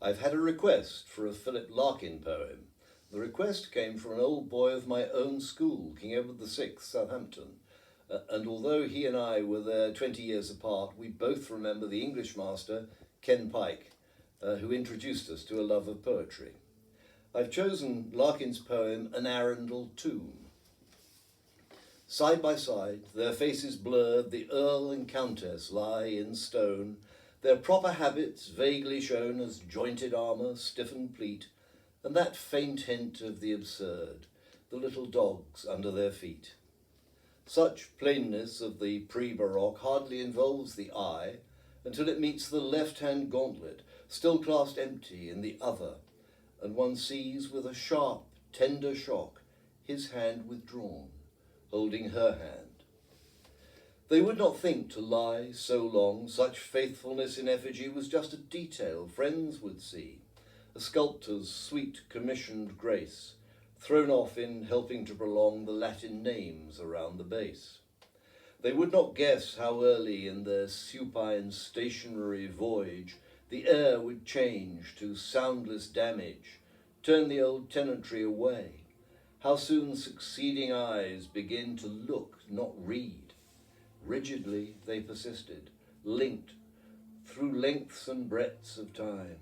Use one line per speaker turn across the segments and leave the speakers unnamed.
I've had a request for a Philip Larkin poem. The request came from an old boy of my own school, King Edward VI, Southampton. And although he and I were there 20 years apart, we both remember the English master, Ken Pike, who introduced us to a love of poetry. I've chosen Larkin's poem, An Arundel Tomb. Side by side, their faces blurred, the Earl and Countess lie in stone, their proper habits vaguely shown as jointed armour, stiffened pleat, and that faint hint of the absurd, the little dogs under their feet. Such plainness of the pre-Baroque hardly involves the eye until it meets the left-hand gauntlet, still clasped empty in the other, and one sees with a sharp, tender shock his hand withdrawn, holding her hand. They would not think to lie so long, such faithfulness in effigy was just a detail friends would see, a sculptor's sweet commissioned grace, thrown off in helping to prolong the Latin names around the base. They would not guess how early in their supine stationary voyage the air would change to soundless damage, turn the old tenantry away, how soon succeeding eyes begin to look, not read. Rigidly they persisted, linked through lengths and breadths of time.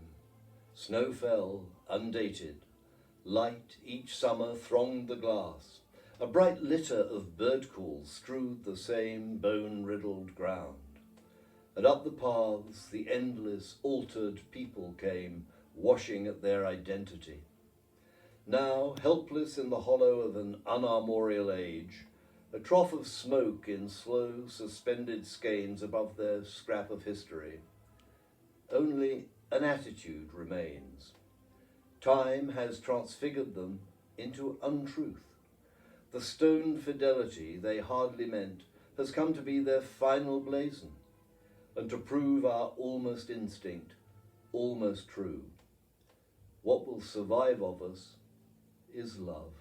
Snow fell, undated. Light each summer thronged the glass. A bright litter of bird calls strewed the same bone-riddled ground. And up the paths the endless, altered people came, washing at their identity. Now, helpless in the hollow of an unarmorial age, a trough of smoke in slow, suspended skeins above their scrap of history. Only an attitude remains. Time has transfigured them into untruth. The stone fidelity they hardly meant has come to be their final blazon, and to prove our almost instinct, almost true. What will survive of us is love.